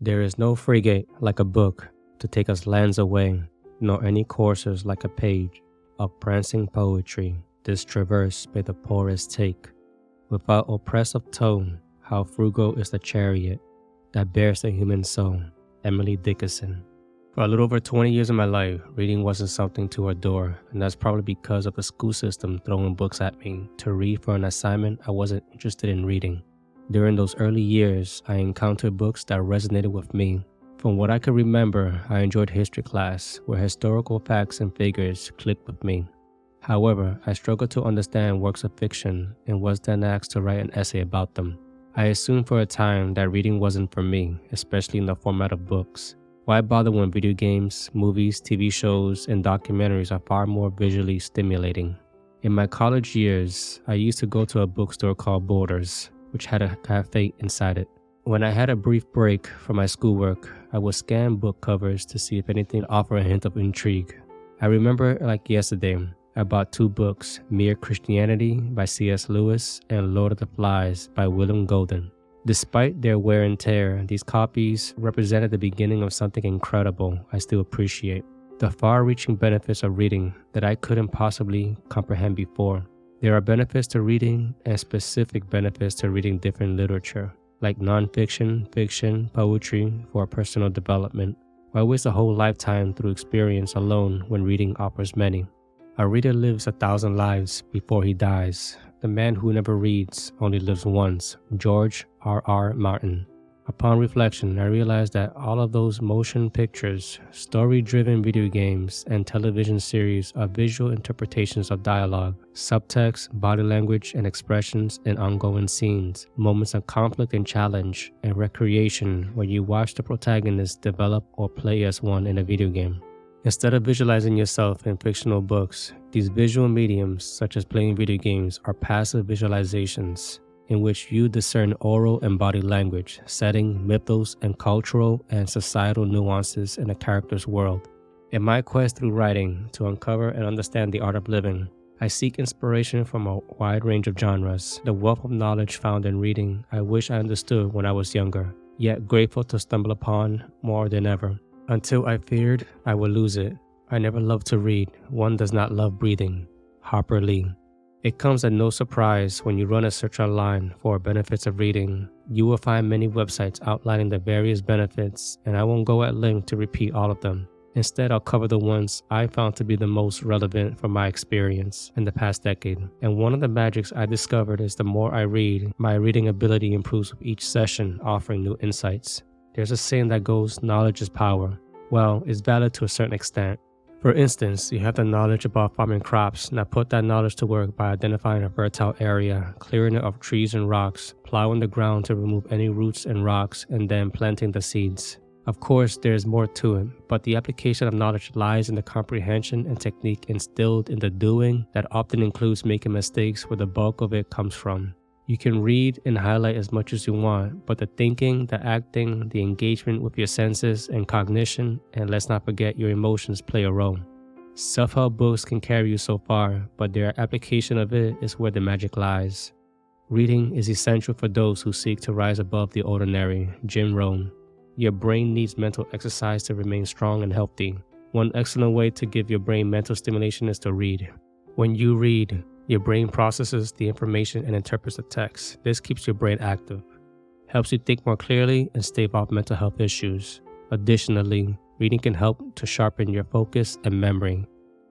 There is no frigate like a book to take us lands away, nor any coursers like a page of prancing poetry, this traverse may the poorest take. Without oppressive tone, how frugal is the chariot that bears the human soul. Emily Dickinson. For a little over 20 years of my life, reading wasn't something to adore, and that's probably because of the school system throwing books at me to read for an assignment I wasn't interested in reading. During those early years, I encountered books that resonated with me. From what I could remember, I enjoyed history class, where historical facts and figures clicked with me. However, I struggled to understand works of fiction and was then asked to write an essay about them. I assumed for a time that reading wasn't for me, especially in the format of books. Why bother when video games, movies, TV shows, and documentaries are far more visually stimulating? In my college years, I used to go to a bookstore called Borders, which had a cafe inside it. When I had a brief break from my schoolwork, I would scan book covers to see if anything offered a hint of intrigue. I remember like yesterday, I bought two books, Mere Christianity by C.S. Lewis and Lord of the Flies by William Golding. Despite their wear and tear, these copies represented the beginning of something incredible I still appreciate. The far-reaching benefits of reading that I couldn't possibly comprehend before. There are benefits to reading and specific benefits to reading different literature, like nonfiction, fiction, poetry for personal development. Why waste a whole lifetime through experience alone when reading offers many? A reader lives 1,000 lives before he dies. The man who never reads only lives once. George R.R. Martin. Upon reflection, I realized that all of those motion pictures, story-driven video games, and television series are visual interpretations of dialogue, subtext, body language, and expressions in ongoing scenes, moments of conflict and challenge, and recreation where you watch the protagonist develop or play as one in a video game. Instead of visualizing yourself in fictional books, these visual mediums, such as playing video games, are passive visualizations in which you discern oral and body language, setting, mythos, and cultural and societal nuances in a character's world. In my quest through writing to uncover and understand the art of living, I seek inspiration from a wide range of genres. The wealth of knowledge found in reading I wish I understood when I was younger, yet grateful to stumble upon more than ever. Until I feared I would lose it. I never loved to read. One does not love breathing. Harper Lee. It comes at no surprise when you run a search online for benefits of reading. You will find many websites outlining the various benefits, and I won't go at length to repeat all of them. Instead, I'll cover the ones I found to be the most relevant from my experience in the past decade. And one of the magics I discovered is the more I read, my reading ability improves with each session, offering new insights. There's a saying that goes, knowledge is power. Well, it's valid to a certain extent. For instance, you have the knowledge about farming crops. Now put that knowledge to work by identifying a fertile area, clearing it of trees and rocks, plowing the ground to remove any roots and rocks, and then planting the seeds. Of course, there is more to it, but the application of knowledge lies in the comprehension and technique instilled in the doing that often includes making mistakes where the bulk of it comes from. You can read and highlight as much as you want, but the thinking, the acting, the engagement with your senses and cognition, and let's not forget your emotions play a role. Self-help books can carry you so far, but their application of it is where the magic lies. Reading is essential for those who seek to rise above the ordinary. Jim Rohn. Your brain needs mental exercise to remain strong and healthy. One excellent way to give your brain mental stimulation is to read. When you read, your brain processes the information and interprets the text. This keeps your brain active, helps you think more clearly, and stave off mental health issues. Additionally, reading can help to sharpen your focus and memory.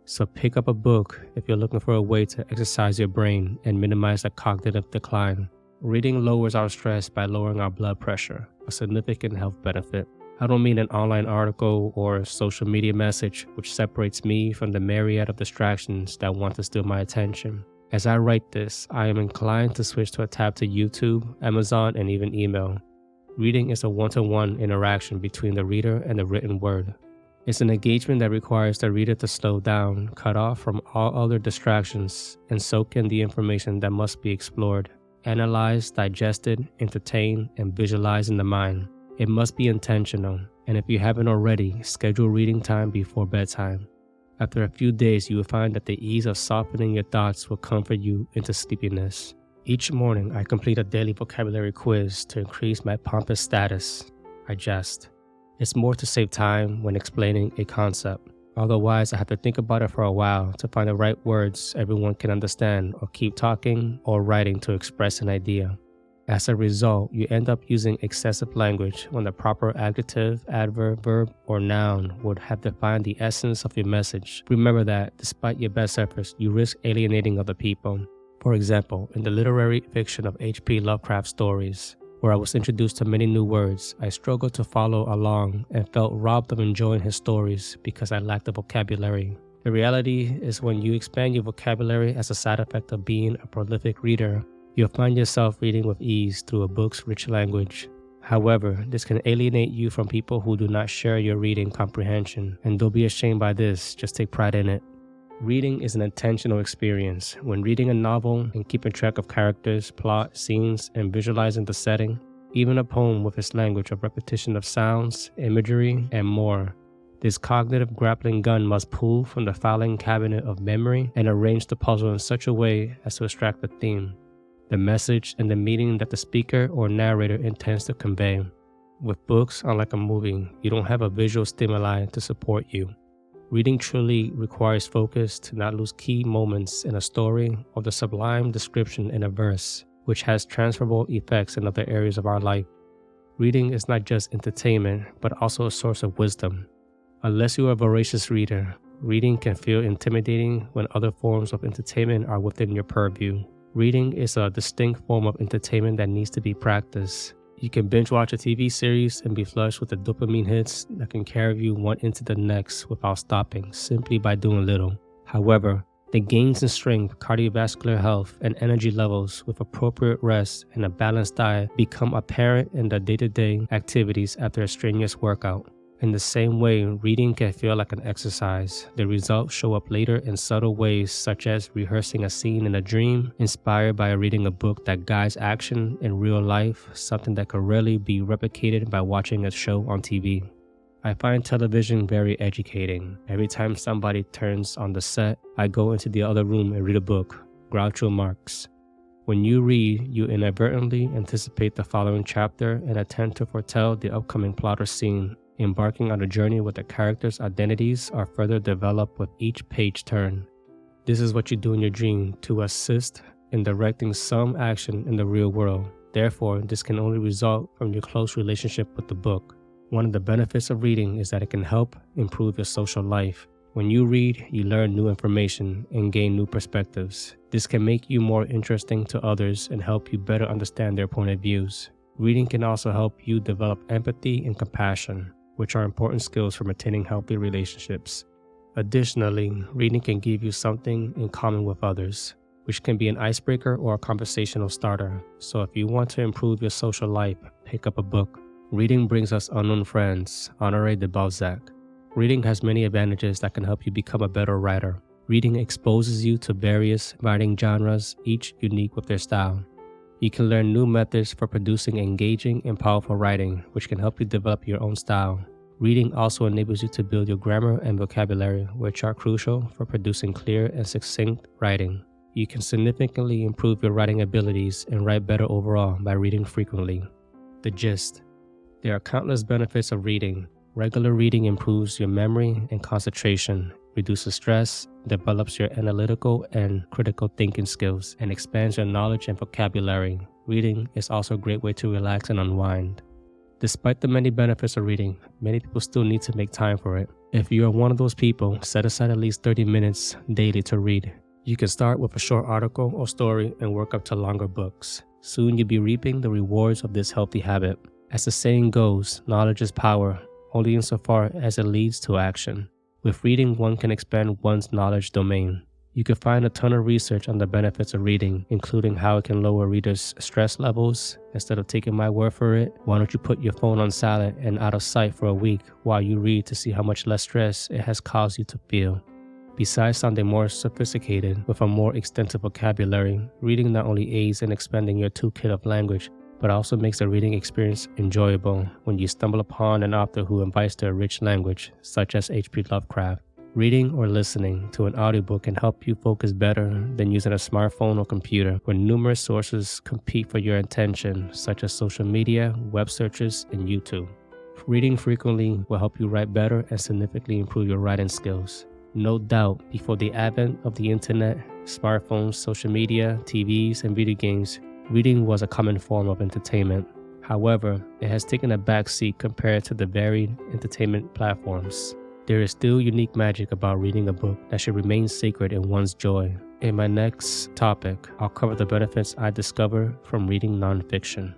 So pick up a book if you're looking for a way to exercise your brain and minimize the cognitive decline. Reading lowers our stress by lowering our blood pressure, a significant health benefit. I don't mean an online article or a social media message which separates me from the myriad of distractions that want to steal my attention. As I write this, I am inclined to switch to a tab to YouTube, Amazon, and even email. Reading is a one-to-one interaction between the reader and the written word. It's an engagement that requires the reader to slow down, cut off from all other distractions, and soak in the information that must be explored, analyzed, digested, entertained, and visualized in the mind. It must be intentional, and if you haven't already, schedule reading time before bedtime. After a few days, you will find that the ease of softening your thoughts will comfort you into sleepiness. Each morning, I complete a daily vocabulary quiz to increase my pompous status. I jest. It's more to save time when explaining a concept. Otherwise, I have to think about it for a while to find the right words everyone can understand, or keep talking or writing to express an idea. As a result, you end up using excessive language when the proper adjective, adverb, verb, or noun would have defined the essence of your message. Remember that, despite your best efforts, you risk alienating other people. For example, in the literary fiction of H.P. Lovecraft stories, where I was introduced to many new words, I struggled to follow along and felt robbed of enjoying his stories because I lacked the vocabulary. The reality is, when you expand your vocabulary as a side effect of being a prolific reader, you'll find yourself reading with ease through a book's rich language. However, this can alienate you from people who do not share your reading comprehension, and don't be ashamed by this, just take pride in it. Reading is an intentional experience. When reading a novel and keeping track of characters, plot, scenes, and visualizing the setting, even a poem with its language of repetition of sounds, imagery, and more, this cognitive grappling gun must pull from the filing cabinet of memory and arrange the puzzle in such a way as to extract the theme, the message, and the meaning that the speaker or narrator intends to convey. With books, unlike a movie, you don't have a visual stimuli to support you. Reading truly requires focus to not lose key moments in a story or the sublime description in a verse, which has transferable effects in other areas of our life. Reading is not just entertainment, but also a source of wisdom. Unless you are a voracious reader, reading can feel intimidating when other forms of entertainment are within your purview. Reading is a distinct form of entertainment that needs to be practiced. You can binge watch a TV series and be flushed with the dopamine hits that can carry you one into the next without stopping, simply by doing little. However, the gains in strength, cardiovascular health, and energy levels with appropriate rest and a balanced diet become apparent in the day-to-day activities after a strenuous workout. In the same way, reading can feel like an exercise. The results show up later in subtle ways, such as rehearsing a scene in a dream, inspired by reading a book that guides action in real life, something that could rarely be replicated by watching a show on TV. I find television very educating. Every time somebody turns on the set, I go into the other room and read a book. Groucho Marx. When you read, you inadvertently anticipate the following chapter and attempt to foretell the upcoming plot or scene, embarking on a journey where the characters' identities are further developed with each page turn. This is what you do in your dream to assist in directing some action in the real world. Therefore, this can only result from your close relationship with the book. One of the benefits of reading is that it can help improve your social life. When you read, you learn new information and gain new perspectives. This can make you more interesting to others and help you better understand their point of views. Reading can also help you develop empathy and compassion, which are important skills for maintaining healthy relationships. Additionally, reading can give you something in common with others, which can be an icebreaker or a conversational starter. So if you want to improve your social life, pick up a book. Reading brings us unknown friends. Honoré de Balzac. Reading has many advantages that can help you become a better writer. Reading exposes you to various writing genres, each unique with their style. You can learn new methods for producing engaging and powerful writing, which can help you develop your own style. Reading also enables you to build your grammar and vocabulary, which are crucial for producing clear and succinct writing. You can significantly improve your writing abilities and write better overall by reading frequently. The gist. There are countless benefits of reading. Regular reading improves your memory and concentration, reduces stress, develops your analytical and critical thinking skills, and expands your knowledge and vocabulary. Reading is also a great way to relax and unwind. Despite the many benefits of reading, many people still need to make time for it. If you are one of those people, set aside at least 30 minutes daily to read. You can start with a short article or story and work up to longer books. Soon you'll be reaping the rewards of this healthy habit. As the saying goes, knowledge is power, only insofar as it leads to action. With reading, one can expand one's knowledge domain. You can find a ton of research on the benefits of reading, including how it can lower readers' stress levels. Instead of taking my word for it, why don't you put your phone on silent and out of sight for a week while you read to see how much less stress it has caused you to feel. Besides sounding more sophisticated with a more extensive vocabulary, reading not only aids in expanding your toolkit of language, but also makes the reading experience enjoyable when you stumble upon an author who invites their rich language, such as H.P. Lovecraft. Reading or listening to an audiobook can help you focus better than using a smartphone or computer, where numerous sources compete for your attention, such as social media, web searches, and YouTube. Reading frequently will help you write better and significantly improve your writing skills. No doubt, before the advent of the internet, smartphones, social media, TVs, and video games, reading was a common form of entertainment. However, it has taken a backseat compared to the varied entertainment platforms. There is still unique magic about reading a book that should remain sacred in one's joy. In my next topic, I'll cover the benefits I discover from reading nonfiction.